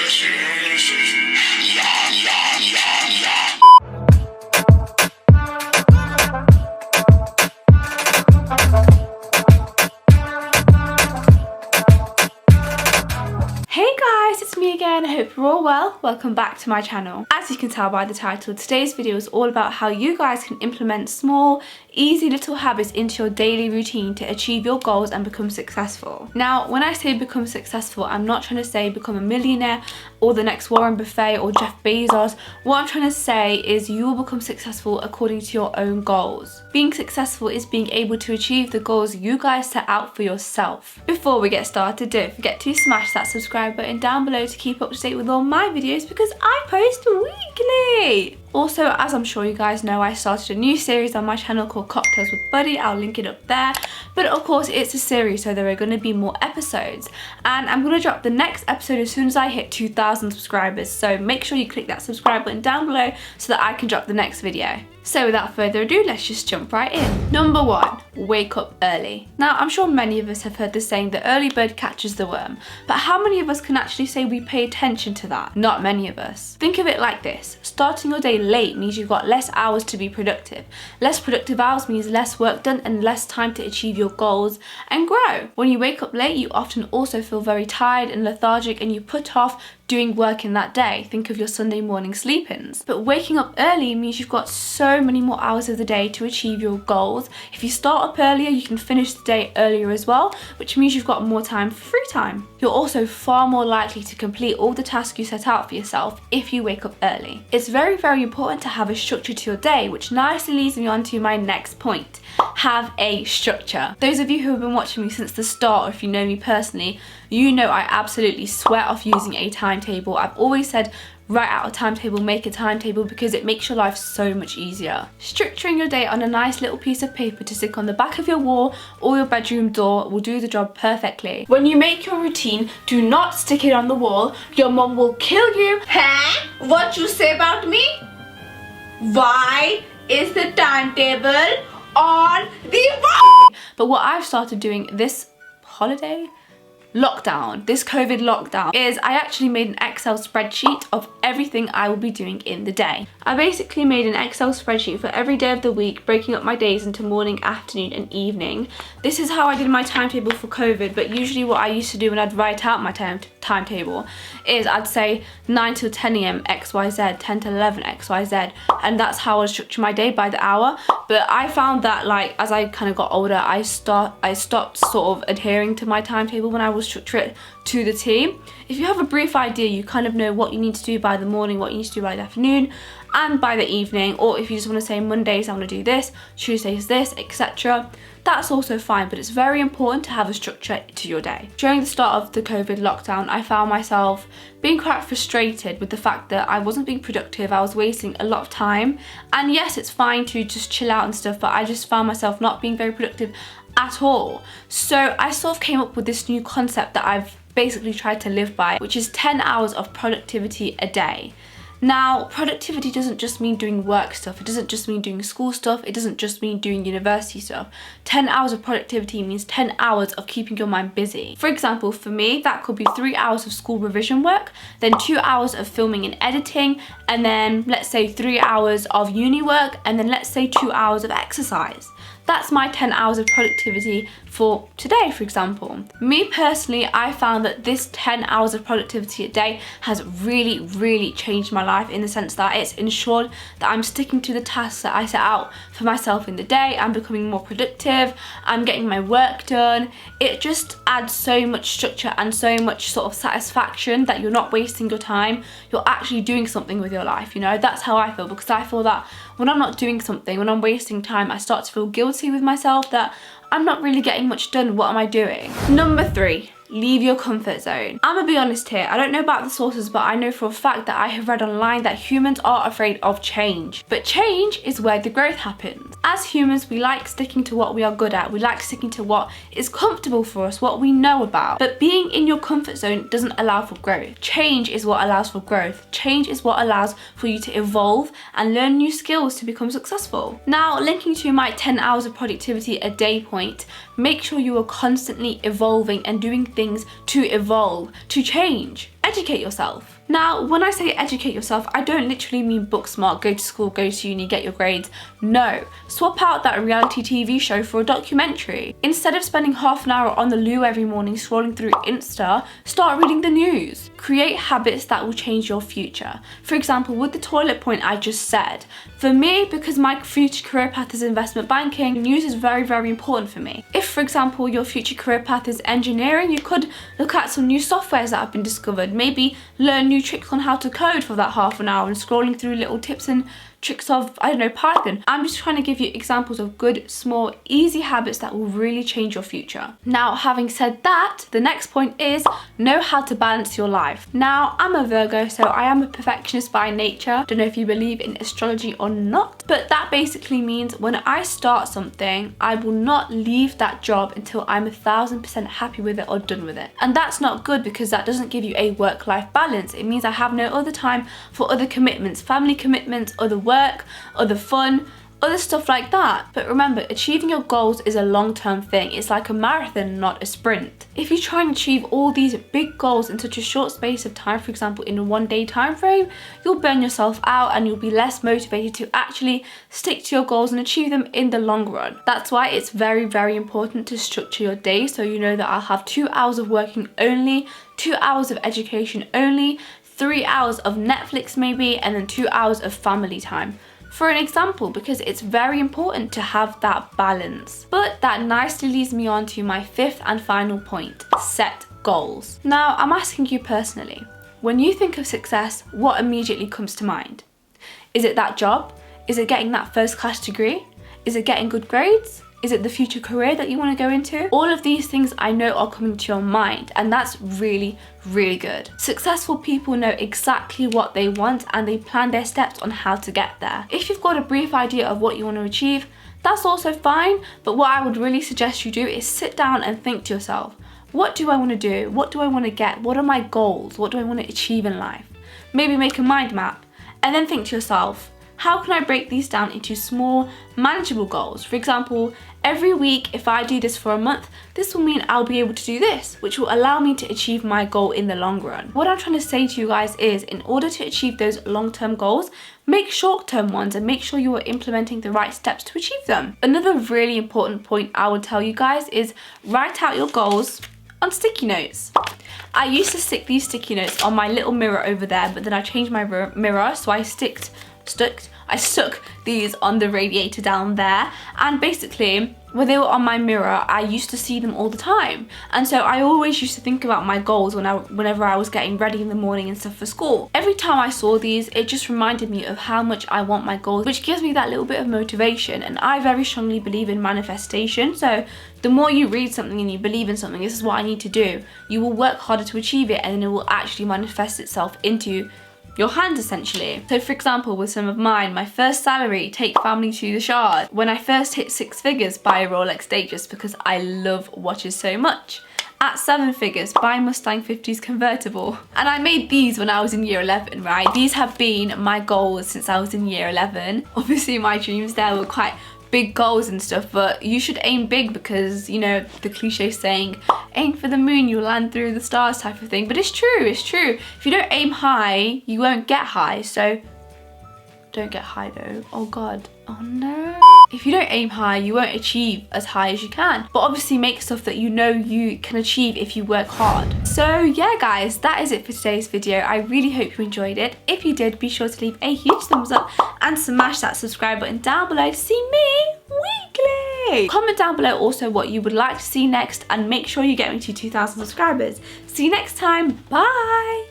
Hey guys, it's me again. I hope you're all well. Welcome back to my channel. As you can tell by the title, today's video is all about how you guys can implement small, easy little habits into your daily routine to achieve your goals and become successful. Now, when I say become successful, I'm not trying to say become a millionaire or the next Warren Buffett or Jeff Bezos. What I'm trying to say is you will become successful according to your own goals. Being successful is being able to achieve the goals you guys set out for yourself. Before we get started, don't forget to smash that subscribe button down below to keep up to date with all my videos because I post weekly. Also, as I'm sure you guys know, I started a new series on my channel called Cocktails with Buddy. I'll link it up there. But of course, it's a series, so there are going to be more episodes. And I'm going to drop the next episode as soon as I hit 2,000 subscribers. So make sure you click that subscribe button down below so that I can drop the next video. So without further ado, let's just jump right in. Number 1, wake up early. Now, I'm sure many of us have heard the saying that early bird catches the worm, but how many of us can actually say we pay attention to that? Not many of us. Think of it like this. Starting your day late means you've got less hours to be productive. Less productive hours means less work done and less time to achieve your goals and grow. When you wake up late, you often also feel very tired and lethargic and you put off doing work in that day. Think of your Sunday morning sleep-ins. But waking up early means you've got so many more hours of the day to achieve your goals. If you start up earlier, you can finish the day earlier as well, which means you've got more time for free time. You're also far more likely to complete all the tasks you set out for yourself if you wake up early. It's very, very important to have a structure to your day, which nicely leads me on to my next point. Have a structure. Those of you who have been watching me since the start, or if you know me personally, you know I absolutely sweat off using a timetable. I've always said write out a timetable, make a timetable, because it makes your life so much easier. Structuring your day on a nice little piece of paper to stick on the back of your wall or your bedroom door will do the job perfectly. When you make your routine, do not stick it on the wall. Your mom will kill you. Huh? What you say about me? Why is the timetable on the wall? But what I've started doing this this COVID lockdown, is I actually made an Excel spreadsheet of everything I will be doing in the day. I basically made an Excel spreadsheet for every day of the week, breaking up my days into morning, afternoon and evening. This is how I did my timetable for COVID, but usually what I used to do when I'd write out my timetable is I'd say 9 till 10 AM XYZ, 10 to 11 XYZ, and that's how I structure my day by the hour. But I found that, like, as I kind of got older, I stopped sort of adhering to my timetable when I was structure it to the T. If you have a brief idea, you kind of know what you need to do by the morning, what you need to do by the afternoon and by the evening, or if you just want to say Mondays I want to do this, Tuesdays this, etc. That's also fine, but it's very important to have a structure to your day. During the start of the COVID lockdown, I found myself being quite frustrated with the fact that I wasn't being productive, I was wasting a lot of time. And yes, it's fine to just chill out and stuff, but I just found myself not being very productive at all. So I sort of came up with this new concept that I've basically tried to live by, which is 10 hours of productivity a day. Now, productivity doesn't just mean doing work stuff, it doesn't just mean doing school stuff, it doesn't just mean doing university stuff. 10 hours of productivity means 10 hours of keeping your mind busy. For example, for me, that could be 3 hours of school revision work, then 2 hours of filming and editing, and then let's say 3 hours of uni work, and then let's say 2 hours of exercise. That's my 10 hours of productivity for today, for example. Me personally, I found that this 10 hours of productivity a day has really, really changed my life, in the sense that it's ensured that I'm sticking to the tasks that I set out for myself in the day. I'm becoming more productive, I'm getting my work done. It just adds so much structure and so much sort of satisfaction that you're not wasting your time, you're actually doing something with your life, you know? That's how I feel, because I feel that when I'm not doing something, when I'm wasting time, I start to feel guilty with myself that I'm not really getting much done. What am I doing? Number 3, leave your comfort zone. I'm gonna be honest here, I don't know about the sources, but I know for a fact that I have read online that humans are afraid of change. But change is where the growth happens. As humans, we like sticking to what we are good at. We like sticking to what is comfortable for us, what we know about. But being in your comfort zone doesn't allow for growth. Change is what allows for growth. Change is what allows for you to evolve and learn new skills to become successful. Now, linking to my 10 hours of productivity a day point, make sure you are constantly evolving and doing things to evolve, to change. Educate yourself. Now, when I say educate yourself, I don't literally mean book smart, go to school, go to uni, get your grades. No, swap out that reality TV show for a documentary. Instead of spending half an hour on the loo every morning scrolling through Insta, start reading the news. Create habits that will change your future. For example, with the toilet point I just said, for me, because my future career path is investment banking, news is very, very important for me. If, for example, your future career path is engineering, you could look at some new softwares that have been discovered, maybe learn new tricks on how to code for that half an hour and scrolling through little tips and tricks of, I don't know, Python. I'm just trying to give you examples of good, small, easy habits that will really change your future. Now, having said that, the next point is know how to balance your life. Now, I'm a Virgo, so I am a perfectionist by nature. Don't know if you believe in astrology or not, but that basically means when I start something, I will not leave that job until I'm 1000% happy with it or done with it. And that's not good because that doesn't give you a work-life balance. It means I have no other time for other commitments, family commitments, other work, other fun, other stuff like that. But remember, achieving your goals is a long-term thing. It's like a marathon, not a sprint. If you try and achieve all these big goals in such a short space of time, for example in a 1-day time frame, you'll burn yourself out and you'll be less motivated to actually stick to your goals and achieve them in the long run. That's why it's very, very important to structure your day, so you know that I'll have 2 hours of working only, 2 hours of education only, 3 hours of Netflix maybe, and then 2 hours of family time. For an example, because it's very important to have that balance. But that nicely leads me on to my 5th and final point, set goals. Now, I'm asking you personally, when you think of success, what immediately comes to mind? Is it that job? Is it getting that first class degree? Is it getting good grades? Is it the future career that you want to go into? All of these things I know are coming to your mind, and that's really, really good. Successful people know exactly what they want and they plan their steps on how to get there. If you've got a brief idea of what you want to achieve, that's also fine, but what I would really suggest you do is sit down and think to yourself, what do I want to do? What do I want to get? What are my goals? What do I want to achieve in life? Maybe make a mind map and then think to yourself, how can I break these down into small, manageable goals? For example, every week, if I do this for a month, this will mean I'll be able to do this, which will allow me to achieve my goal in the long run. What I'm trying to say to you guys is, in order to achieve those long-term goals, make short-term ones and make sure you are implementing the right steps to achieve them. Another really important point I would tell you guys is write out your goals on sticky notes. I used to stick these sticky notes on my little mirror over there, but then I changed my mirror, so I stuck these on the radiator down there, and basically when they were on my mirror I used to see them all the time, and so I always used to think about my goals whenever I was getting ready in the morning and stuff for school. Every time I saw these, it just reminded me of how much I want my goals, which gives me that little bit of motivation. And I very strongly believe in manifestation, so the more you read something and you believe in something, this is what I need to do, you will work harder to achieve it, and then it will actually manifest itself into your hands essentially. So for example, with some of mine, my first salary, take family to the Shard. When I first hit 6 figures, buy a Rolex date just because I love watches so much. At 7 figures, buy Mustang 50s convertible. And I made these when I was in year 11, right? These have been my goals since I was in year 11. Obviously my dreams there were quite big goals and stuff, but you should aim big because, you know, the cliche saying, aim for the moon, you'll land through the stars type of thing. But it's true, it's true. If you don't aim high, you won't get high. So don't get high though. Oh God, oh no. If you don't aim high, you won't achieve as high as you can. But obviously make stuff that you know you can achieve if you work hard. So yeah guys, that is it for today's video. I really hope you enjoyed it. If you did, be sure to leave a huge thumbs up and smash that subscribe button down below to see me weekly. Comment down below also what you would like to see next, and make sure you get me to 2,000 subscribers. See you next time, bye.